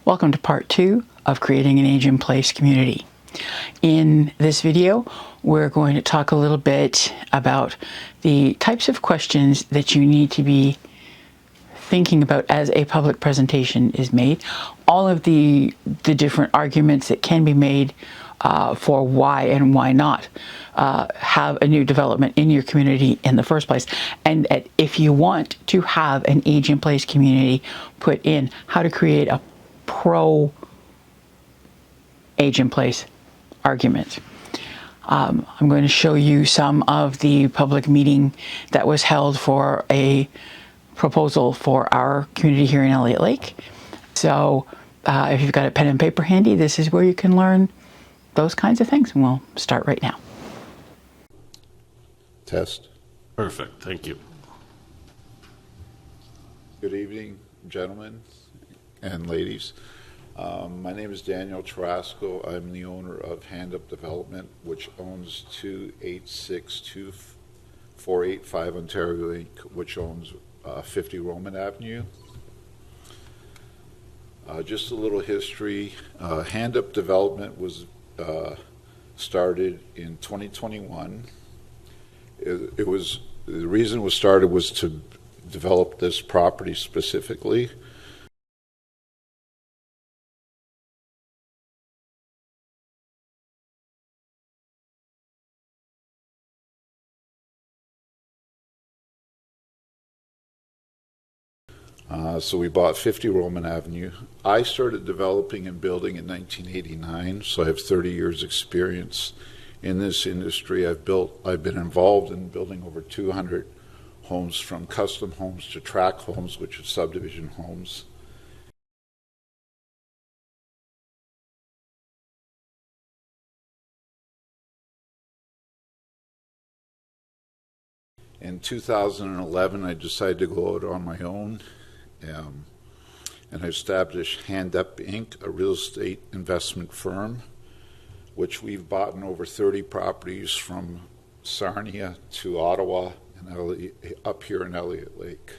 Welcome to part 2 of creating an age-in-place community. In this video, we're going to talk a little bit about the types of questions that you need to be thinking about as a public presentation is made, all of the different arguments that can be made for why and why not have a new development in your community in the first place. And if you want to have an age-in-place community put in, how to create a pro age-in-place argument. I'm going to show you some of the public meeting that was held for a proposal for our community here in Elliott Lake. So if you've got a pen and paper handy, this is where you can learn those kinds of things, and we'll start right now. Test. Perfect, thank you. Good evening, gentlemen and ladies. My name is Daniel Tarasco. I'm the owner of Hand Up Development, which owns 2862485 Ontario Inc., which owns 50 Roman Avenue. Just a little history. Hand Up Development was started in 2021. It was, the reason it was started was to develop this property specifically. So we bought 50 Roman Avenue. I started developing and building in 1989, so I have 30 years experience in this industry. I've been involved in building over 200 homes, from custom homes to tract homes, which are subdivision homes. In 2011, I decided to go out on my own. And I established Hand Up Inc., a real estate investment firm, which we've bought in over 30 properties from Sarnia to Ottawa and up here in Elliott Lake.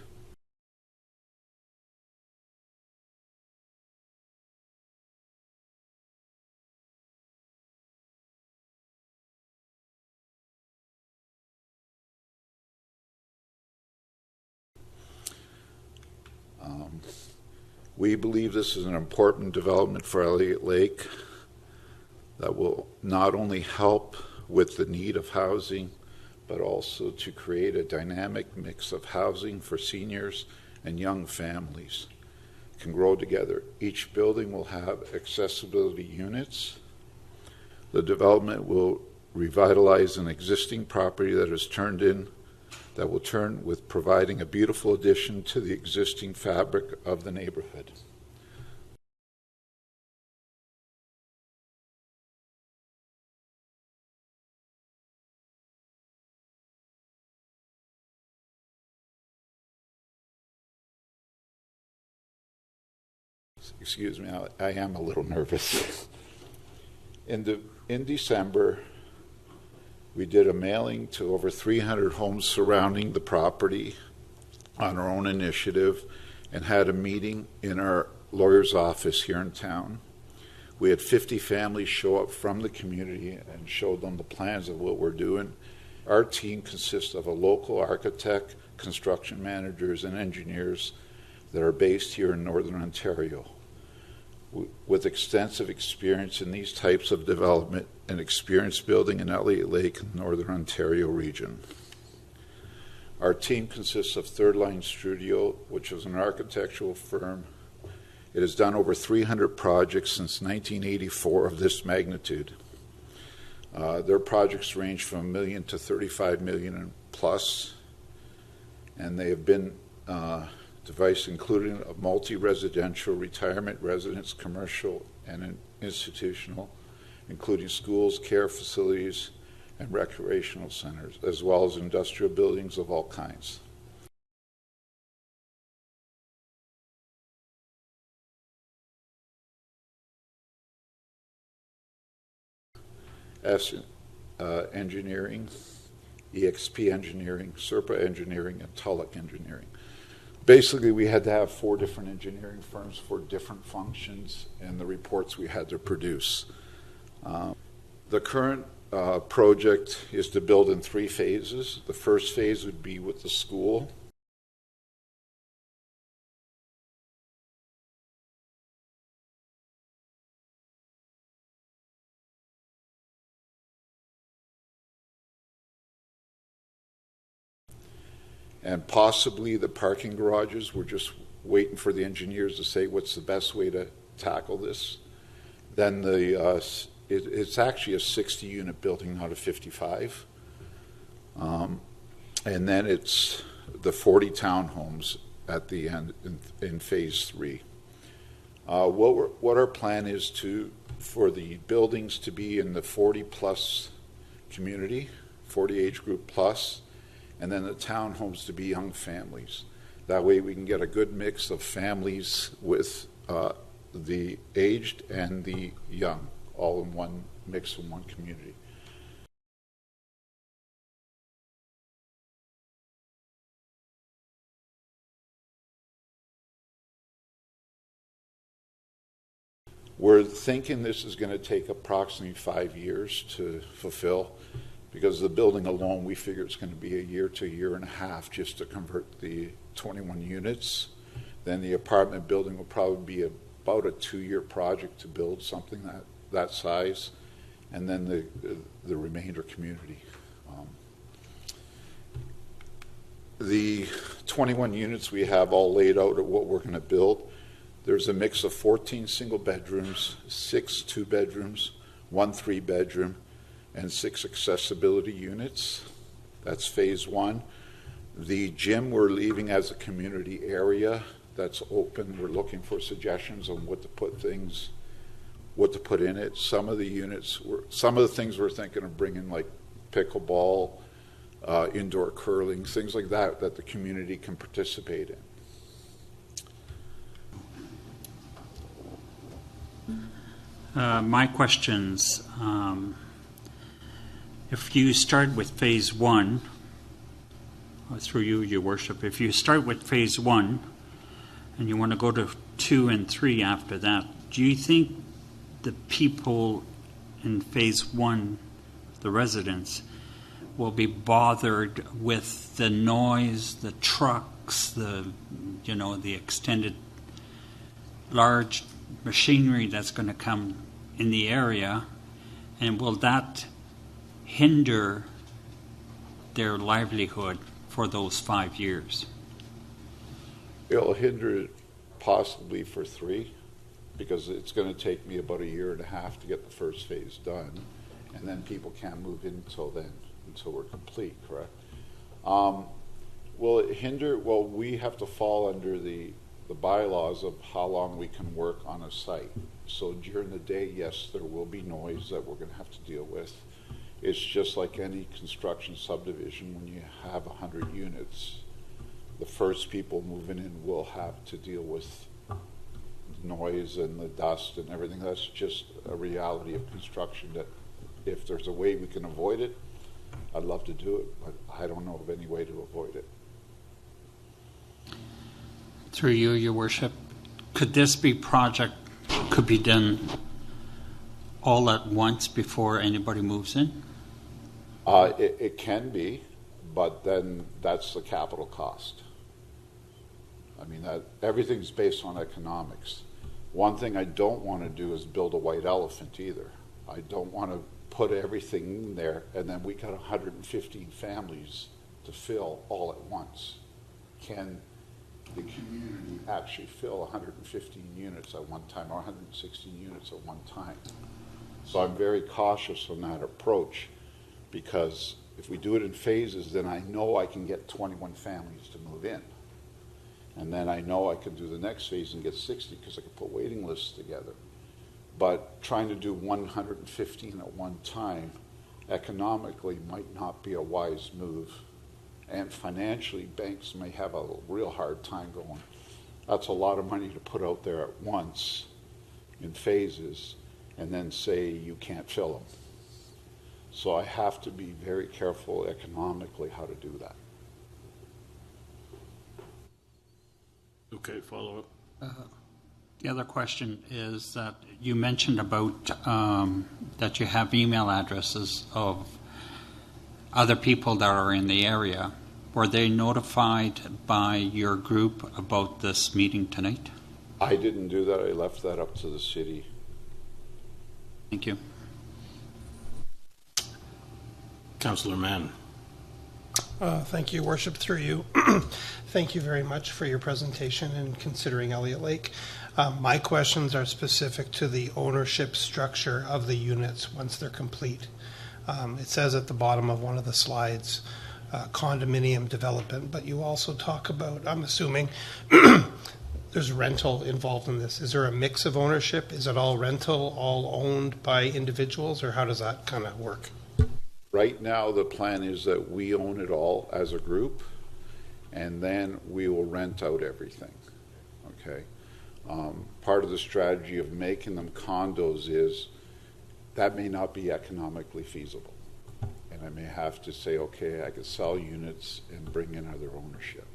We believe this is an important development for Elliott Lake that will not only help with the need of housing, but also to create a dynamic mix of housing for seniors and young families. It can grow together. Each building will have accessibility units. The development will revitalize an existing property that is turned in, that will turn with providing a beautiful addition to the existing fabric of the neighborhood. Excuse me, I am a little nervous. In December, we did a mailing to over 300 homes surrounding the property on our own initiative and had a meeting in our lawyer's office here in town. We had 50 families show up from the community and showed them the plans of what we're doing. Our team consists of a local architect, construction managers, and engineers that are based here in Northern Ontario, with extensive experience in these types of development and experience building in Elliott Lake and Northern Ontario region. Our team consists of Third Line Studio, which is an architectural firm. It has done over 300 projects since 1984 of this magnitude. Their projects range from $1 million to $35 million and plus, and they have been device including a multi-residential, retirement residence, commercial, and institutional, including schools, care facilities, and recreational centers, as well as industrial buildings of all kinds. Engineering, EXP Engineering, Serpa Engineering, and Tulloch Engineering. basically we had to have 4 different engineering firms for different functions and the reports we had to produce. The current project is to build in 3 phases. The first phase would be with the school. And possibly the parking garages. We're just waiting for the engineers to say what's the best way to tackle this. Then it's actually a 60-unit building, not a 55. And then it's the 40 townhomes at the end in phase 3. What our plan is for the buildings to be in the 40-plus community, 40 age group plus, and then the townhomes to be young families. That way we can get a good mix of families with the aged and the young, all in one mix in one community. We're thinking this is going to take approximately 5 years to fulfill. Because the building alone, we figure it's going to be a year to a year and a half just to convert the 21 units. Then the apartment building will probably be about a 2-year project to build something that size, and then the remainder community. The 21 units we have all laid out of what we're going to build. There's a mix of 14 single bedrooms, 6 2-bedrooms, 1 3-bedroom, and 6 accessibility units. That's phase 1. The gym we're leaving as a community area that's open. We're looking for suggestions on what to put in it. Some of the things we're thinking of bringing, like pickleball, indoor curling, things like that the community can participate in. My questions. If you start with phase 1, through you, Your Worship, if you start with phase 1 and you want to go to 2 and 3 after that, do you think the people in phase 1, the residents, will be bothered with the noise, the trucks, the extended large machinery that's going to come in the area, and will that hinder their livelihood for those 5 years? It'll hinder it possibly for 3, because it's going to take me about a year and a half to get the first phase done, and then people can't move in until we're complete, correct? Will it hinder? Well, we have to fall under the bylaws of how long we can work on a site. So during the day, yes, there will be noise that we're going to have to deal with. It's just like any construction subdivision. When you have 100 units, the first people moving in will have to deal with noise and the dust and everything. That's just a reality of construction, that if there's a way we can avoid it, I'd love to do it, but I don't know of any way to avoid it. Through you, Your Worship, could this project could be done all at once before anybody moves in? It can be, but then that's the capital cost. I mean, everything's based on economics. One thing I don't want to do is build a white elephant either. I don't want to put everything in there and then we got 115 families to fill all at once. Can the community actually fill 115 units at one time, or 116 units at one time? So I'm very cautious on that approach, because if we do it in phases, then I know I can get 21 families to move in. And then I know I can do the next phase and get 60, because I can put waiting lists together. But trying to do 115 at one time economically might not be a wise move. And financially, banks may have a real hard time going, that's a lot of money to put out there at once in phases and then say you can't fill them. So I have to be very careful economically how to do that. Okay, follow up. The other question is that you mentioned about that you have email addresses of other people that are in the area. Were they notified by your group about this meeting tonight? I didn't do that. I left that up to the city. Thank you. Councillor Mann. Thank you, Worship, through you. Thank you very much for your presentation and considering Elliott Lake. My questions are specific to the ownership structure of the units once they're complete. It says at the bottom of one of the slides, condominium development, but you also talk about, I'm assuming, there's rental involved in this. Is there a mix of ownership? Is it all rental, all owned by individuals, or how does that kind of work? Right now, the plan is that we own it all as a group, and then we will rent out everything, okay? Part of the strategy of making them condos is that may not be economically feasible. And I may have to say, okay, I could sell units and bring in other ownership.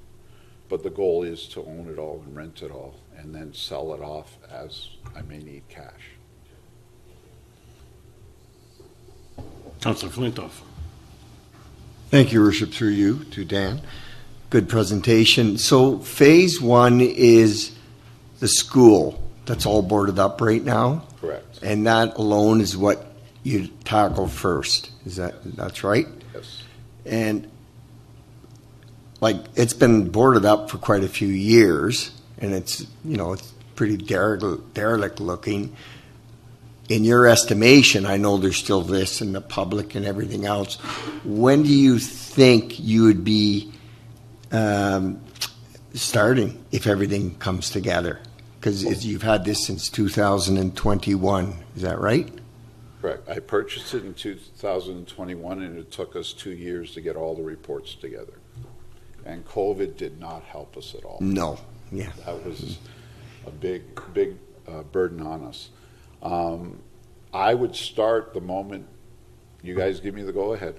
But the goal is to own it all and rent it all, and then sell it off as I may need cash. Councillor Flintoff. Thank you, Worship, through you to Dan. Good presentation. So phase one is the school that's all boarded up right now, Correct. and that alone is what you tackle first. That's right? Yes. And like it's been boarded up for quite a few years, and it's it's pretty derelict looking. In your estimation, I know there's still this in the public and everything else. When do you think you would be starting if everything comes together? Because you've had this since 2021, is that right? Correct. I purchased it in 2021, and it took us 2 years to get all the reports together. And COVID did not help us at all. No. Yeah. That was a big burden on us. I would start the moment you guys give me the go-ahead.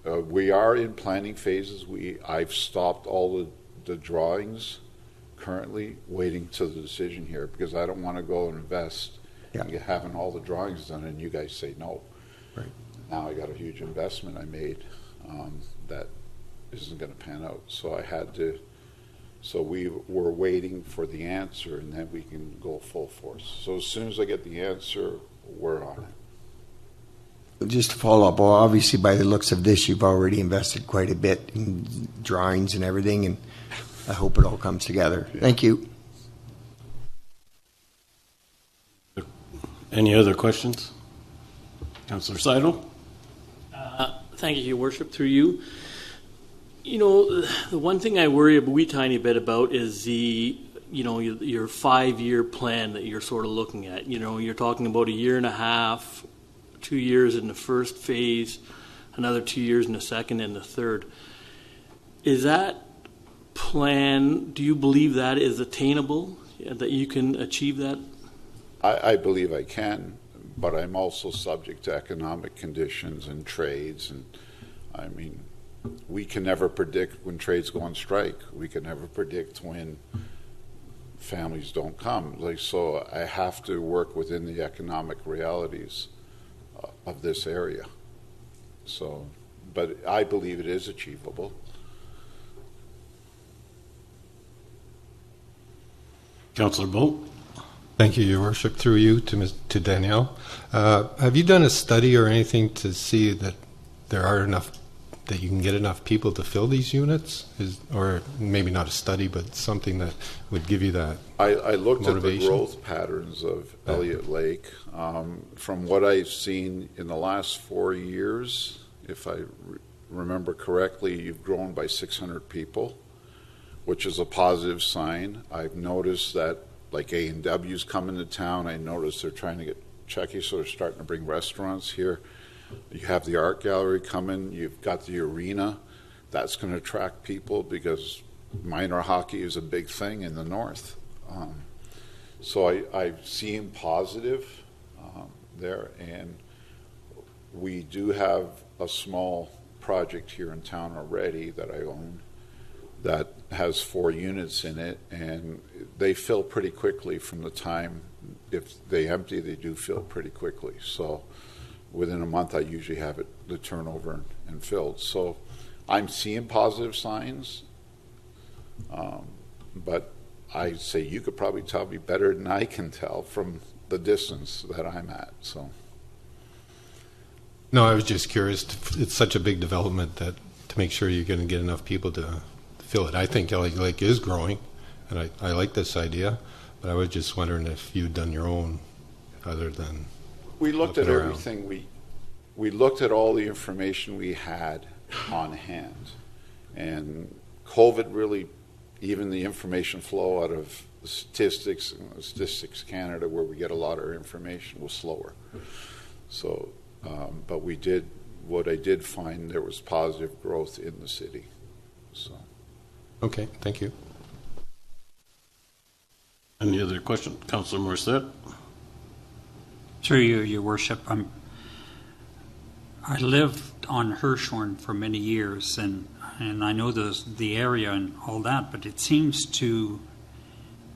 We are in planning phases. I've stopped all the drawings currently, waiting to the decision here, because I don't want to go and invest in having all the drawings done and you guys say no. Right. Now I got a huge investment I made that isn't going to pan out. So I had to. So we were waiting for the answer, and then we can go full force. So as soon as I get the answer, we're on it. Just to follow up, well, obviously by the looks of this, you've already invested quite a bit in drawings and everything, and I hope it all comes together. Yeah. Thank you. Any other questions? Councillor Seidel? Thank you, Your Worship, through you. The one thing I worry a wee tiny bit about is your 5-year plan that you're sort of looking at. You're talking about 1.5 years, 2 years in the first phase, another 2 years in the second and the third. Is that plan, do you believe that is attainable, that you can achieve that? I believe I can, but I'm also subject to economic conditions and trades, and I mean, we can never predict when trades go on strike. We can never predict when families don't come. So I have to work within the economic realities of this area. So, but I believe it is achievable. Councillor Bolt? Thank you, Your Worship, through you to Danielle. Have you done a study or anything to see that there are enough, that you can get enough people to fill these units? Or maybe not a study, but something that would give you that I looked motivation? at the growth patterns of Elliott Lake. From what I've seen in the last 4 years, if I remember correctly, you've grown by 600 people, which is a positive sign. I've noticed that like A&W's coming to town. I noticed they're trying to get Checky, so they're starting to bring restaurants here. You have the art gallery coming. You've got the arena. That's going to attract people because minor hockey is a big thing in the north. So I seem positive there, and we do have a small project here in town already that I own that has 4 units in it, and they fill pretty quickly from the time, if they empty, they do fill pretty quickly. So within a month, I usually have it, the turnover and filled. So I'm seeing positive signs, but I say you could probably tell me better than I can tell from the distance that I'm at. So. No, I was just curious. It's such a big development that to make sure you're going to get enough people to fill it. I think Elliott Lake is growing, and I like this idea, but I was just wondering if you'd done your own other than We looked at looking around. everything. We looked at all the information we had on hand, and COVID really, even the information flow out of Statistics Canada, where we get a lot of information, was slower. So, but what I did find, there was positive growth in the city. So. Okay, thank you. Any other question? Councillor Morissette? Through you, Your Worship, I lived on Hirshhorn for many years, and I know the area and all that, but it seems to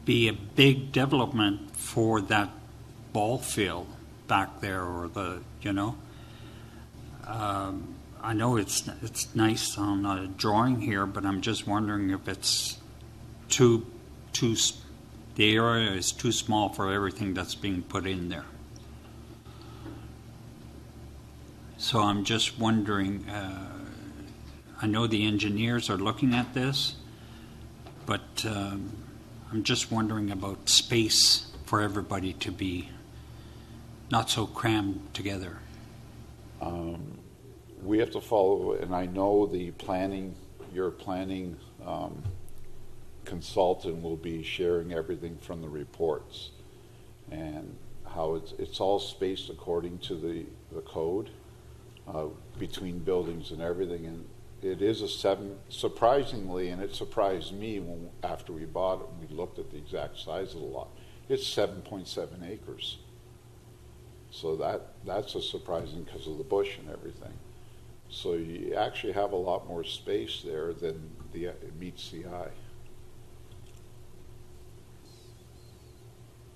be a big development for that ball field back there, or I know it's nice on a drawing here, but I'm just wondering if it's the area is too small for everything that's being put in there. So I'm just wondering, I know the engineers are looking at this, but I'm just wondering about space for everybody to be not so crammed together. We have to follow, and I know your planning consultant will be sharing everything from the reports and how it's all spaced according to the code between buildings and everything. And it is surprisingly, and it surprised me after we bought it, we looked at the exact size of the lot. It's 7.7 acres. So that's a surprising because of the bush and everything. So you actually have a lot more space there than it meets the eye.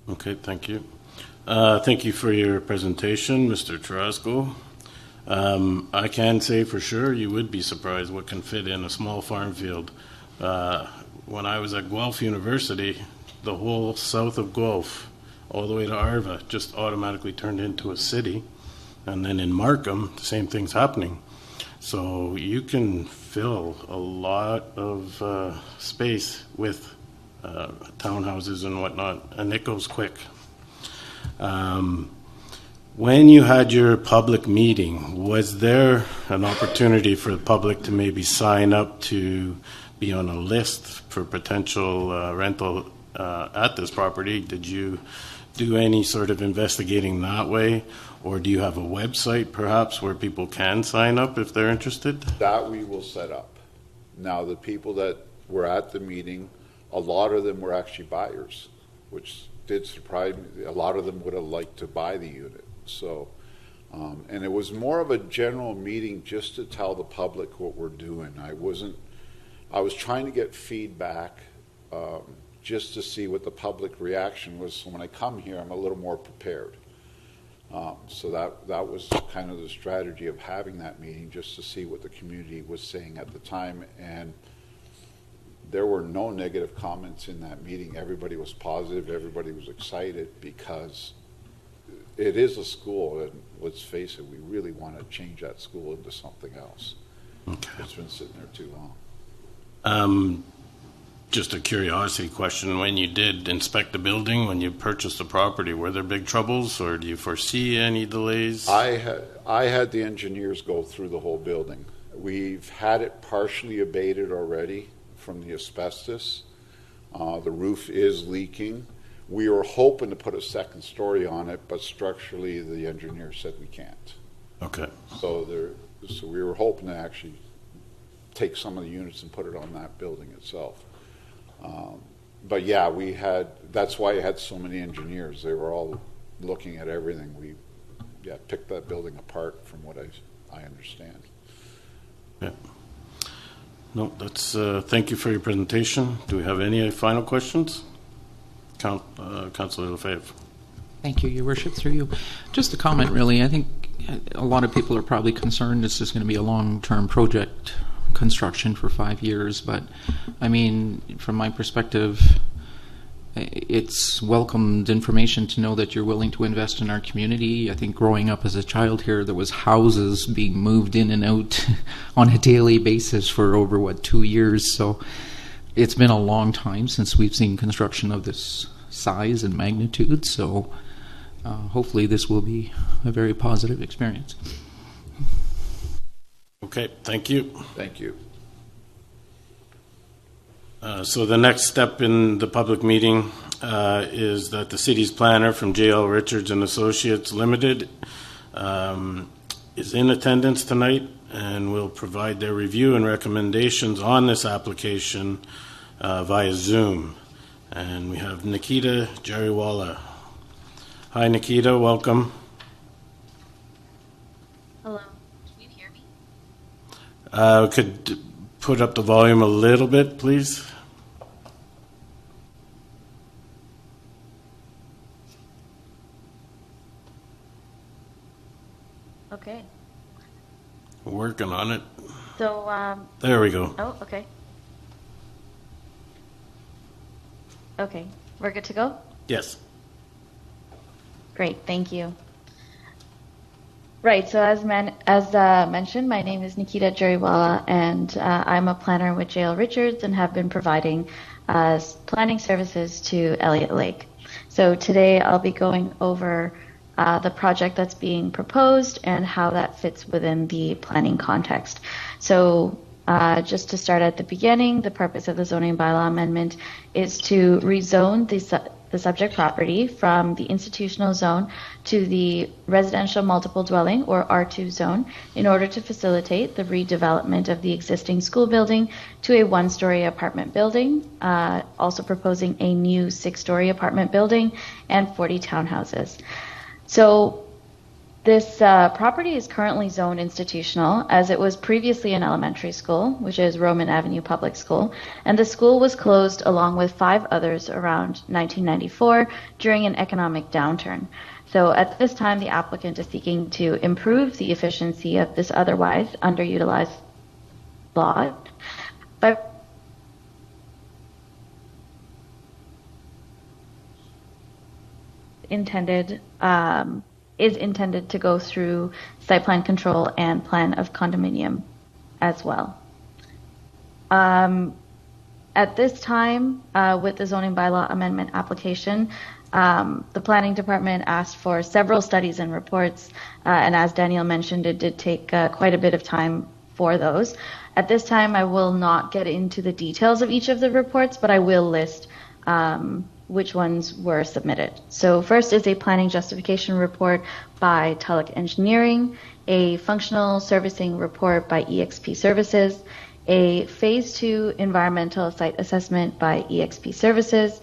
Okay, thank you. Thank you for your presentation, Mr. Tarasco. I can say for sure you would be surprised what can fit in a small farm field. When I was at Guelph University, the whole south of Guelph, all the way to Arva, just automatically turned into a city. And then in Markham, the same thing's happening. So you can fill a lot of space with townhouses and whatnot, and it goes quick. When you had your public meeting, was there an opportunity for the public to maybe sign up to be on a list for potential rental at this property? Did you do any sort of investigating that way? Or do you have a website perhaps where people can sign up if they're interested? That we will set up. Now, the people that were at the meeting, a lot of them were actually buyers, which did surprise me. A lot of them would have liked to buy the unit. So, and it was more of a general meeting just to tell the public what we're doing. I was trying to get feedback just to see what the public reaction was. So when I come here, I'm a little more prepared. So that was kind of the strategy of having that meeting, just to see what the community was saying at the time. And there were no negative comments in that meeting. Everybody was positive. Everybody was excited because it is a school, and let's face it, we really want to change that school into something else. Okay. It's been sitting there too long. Just a curiosity question. When you did inspect the building, when you purchased the property, were there big troubles, or do you foresee any delays? I had the engineers go through the whole building. We've had it partially abated already from the asbestos. The roof is leaking. We were hoping to put a second story on it, but structurally the engineer said we can't. Okay. So we were hoping to actually take some of the units and put it on that building itself. But yeah, that's why I had so many engineers. They were all looking at everything. We picked that building apart from what I understand. Yeah. No, that's, thank you for your presentation. Do we have any final questions? Councillor Lefebvre. Thank you, Your Worship, through you. Just a comment, really. I think a lot of people are probably concerned this is going to be a long-term project, construction for 5 years, but I mean, from my perspective, it's welcomed information to know that you're willing to invest in our community. I think growing up as a child here, there was houses being moved in and out on a daily basis for over, 2 years. So it's been a long time since we've seen construction of this size and magnitude. So hopefully this will be a very positive experience. Okay, thank you. Thank you. So the next step in the public meeting is that the city's planner from JL Richards and Associates Limited is in attendance tonight and will provide their review and recommendations on this application via Zoom. And we have Nikita Jariwala. Hi, Nikita. Welcome. Hello. Can you hear me? Could put up the volume a little bit, please. Okay. Working on it. So, There we go. oh, okay. Okay. We're good to go? Yes. Great. Thank you. Right. So as mentioned, my name is Nikita Jariwala, and I'm a planner with JL Richards and have been providing planning services to Elliott Lake. So today I'll be going over the project that's being proposed and how that fits within the planning context. So just to start at the beginning, the purpose of the zoning bylaw amendment is to rezone the subject property from the institutional zone to the residential multiple dwelling, or R2 zone, in order to facilitate the redevelopment of the existing school building to a one-story apartment building, also proposing a new 6-story apartment building and 40 townhouses. So this property is currently zoned institutional, as it was previously an elementary school, which is Roman Avenue Public School, and the school was closed along with 5 others around 1994 during an economic downturn. So at this time, the applicant is seeking to improve the efficiency of this otherwise underutilized lot by is intended to go through site plan control and plan of condominium as well. At this time, with the zoning bylaw amendment application, the planning department asked for several studies and reports, and as Daniel mentioned, it did take quite a bit of time for those. At this time, I will not get into the details of each of the reports, but I will list which ones were submitted. So first is a planning justification report by Tulloch Engineering, a functional servicing report by EXP Services, a Phase 2 environmental site assessment by EXP Services,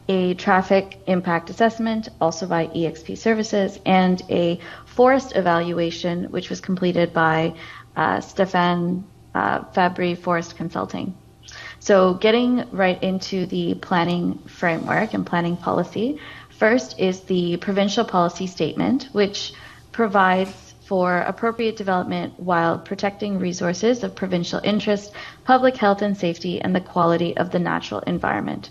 a traffic impact assessment also by EXP Services, and a forest evaluation which was completed by Stefan Fabry Forest Consulting. So getting right into the planning framework and planning policy, first is the provincial policy statement, which provides for appropriate development while protecting resources of provincial interest, public health and safety, and the quality of the natural environment.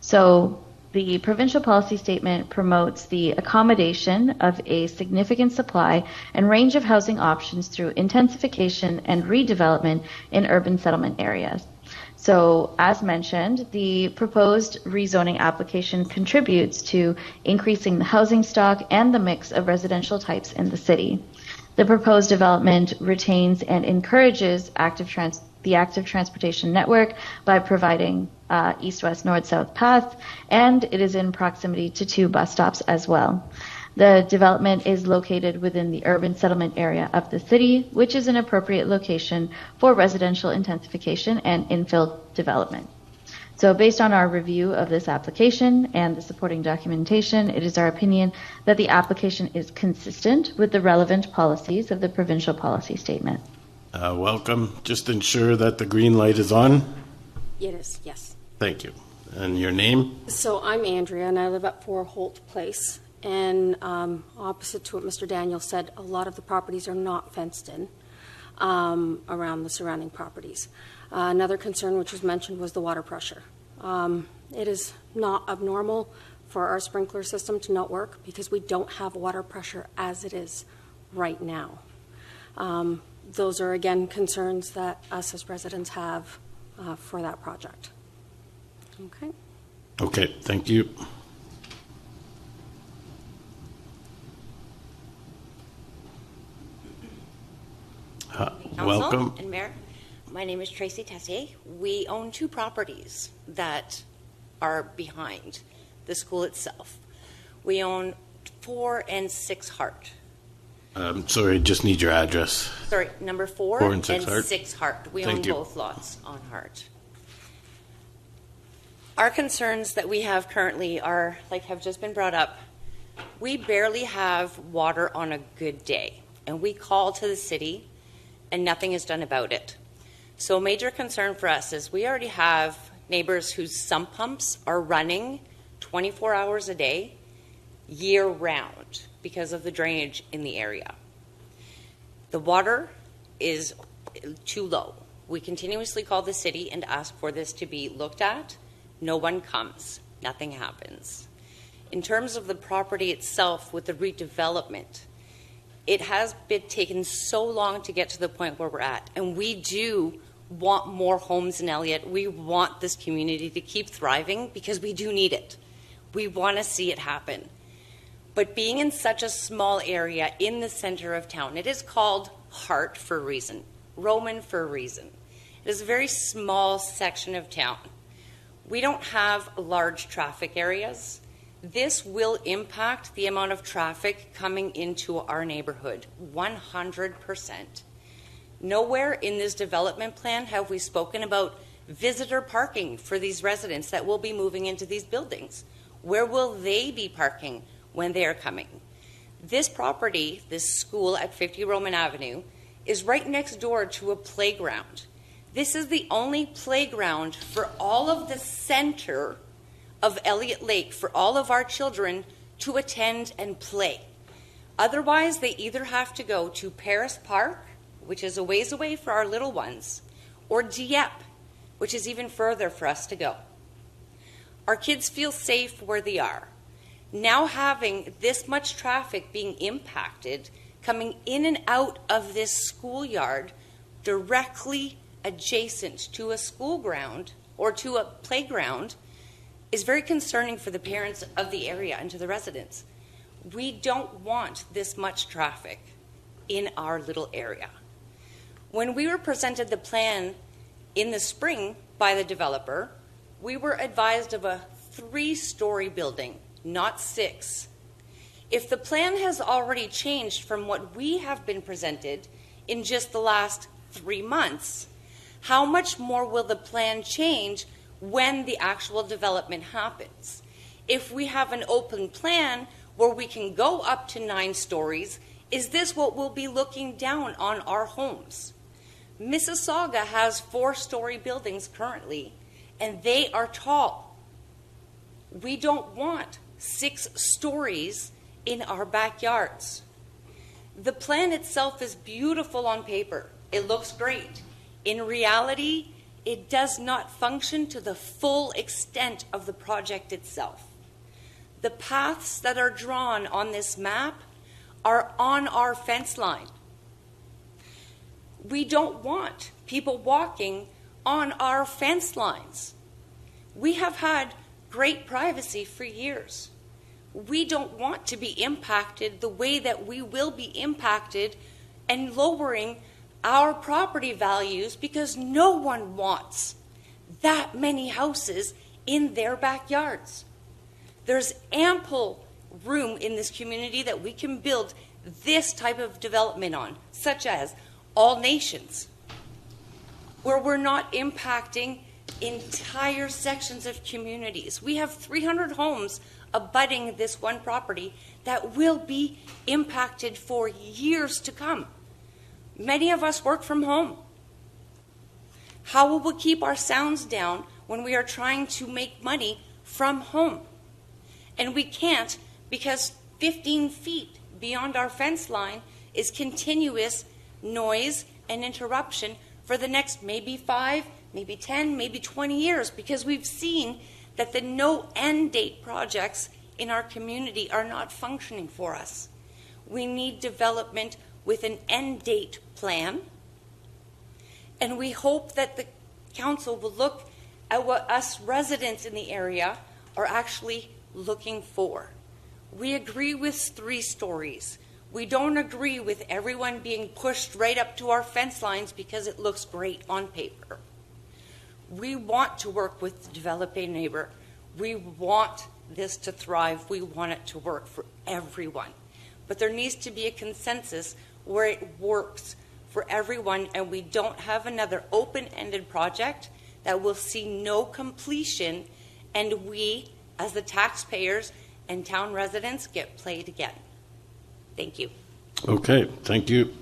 So the provincial policy statement promotes the accommodation of a significant supply and range of housing options through intensification and redevelopment in urban settlement areas. So, as mentioned, the proposed rezoning application contributes to increasing the housing stock and the mix of residential types in the city. The proposed development retains and encourages the active transportation network by providing east-west, north-south paths, and it is in proximity to 2 bus stops as well. The development is located within the urban settlement area of the city, which is an appropriate location for residential intensification and infill development. So based on our review of this application and the supporting documentation, it is our opinion that the application is consistent with the relevant policies of the provincial policy statement. Welcome. Just ensure that the green light is on. It is, yes. Thank you. And your name? So I'm Andrea, and I live at 4 Holt Place. And opposite to what Mr. Daniel said, a lot of the properties are not fenced in around the surrounding properties. Another concern which was mentioned was the water pressure. It is not abnormal for our sprinkler system to not work because we don't have water pressure as it is right now. Those are, again, concerns that us as residents have for that project. Okay. Okay, thank you. Council Welcome. and Mayor. My name is Tracy Tessier. We own 2 properties that are behind the school itself. We own 4 and 6 Hart. Sorry, just need your address. Sorry, number 4 4 and 6 Hart. 6 Hart. We Thank own you. both lots on Hart. Our concerns that we have currently are, like have just been brought up, we barely have water on a good day. And we call to the city and nothing is done about it. So a major concern for us is we already have neighbors whose sump pumps are running 24 hours a day, year round, because of the drainage in the area. The water is too low. We continuously call the city and ask for this to be looked at. No one comes. Nothing happens. In terms of the property itself with the redevelopment, it has been taken so long to get to the point where we're at. And we do want more homes in Elliott. We want this community to keep thriving because we do need it. We want to see it happen. But being in such a small area in the center of town, it is called Hart for a reason, Roman for a reason. It is a very small section of town. We don't have large traffic areas. This will impact the amount of traffic coming into our neighborhood, 100%. Nowhere in this development plan have we spoken about visitor parking for these residents that will be moving into these buildings. Where will they be parking when they are coming? This property, this school at 50 Roman Avenue, is right next door to a playground. This is the only playground for all of the center of Elliott Lake for all of our children to attend and play. Otherwise, they either have to go to Paris Park, which is a ways away for our little ones, or Dieppe, which is even further for us to go. Our kids feel safe where they are. Now having this much traffic being impacted, coming in and out of this schoolyard directly adjacent to a school ground or to a playground is very concerning for the parents of the area and to the residents. We don't want this much traffic in our little area. When we were presented the plan in the spring by the developer, we were advised of a 3-story building, not 6. If the plan has already changed from what we have been presented in just the last 3 months, how much more will the plan change when the actual development happens? If we have an open plan where we can go up to 9 stories, is this what we'll be looking down on our homes? Mississauga has 4-story buildings currently, and they are tall. We don't want 6 stories in our backyards. The plan itself is beautiful on paper. It looks great. In reality, it does not function to the full extent of the project itself. The paths that are drawn on this map are on our fence line. We don't want people walking on our fence lines. We have had great privacy for years. We don't want to be impacted the way that we will be impacted and lowering our property values because no one wants that many houses in their backyards. There's ample room in this community that we can build this type of development on, such as All Nations, where we're not impacting entire sections of communities. We have 300 homes abutting this one property that will be impacted for years to come. Many of us work from home. How will we keep our sounds down when we are trying to make money from home? And we can't, because 15 feet beyond our fence line is continuous noise and interruption for the next maybe 5, maybe 10, maybe 20 years, because we've seen that the no end date projects in our community are not functioning for us. We need development with an end date plan, and we hope that the council will look at what us residents in the area are actually looking for. We agree with 3 stories. We don't agree with everyone being pushed right up to our fence lines because it looks great on paper. We want to work with the developing neighbor. We want this to thrive. We want it to work for everyone. But there needs to be a consensus where it works for everyone, and we don't have another open-ended project that will see no completion, and we, as the taxpayers and town residents, get played again. Thank you. Okay, thank you.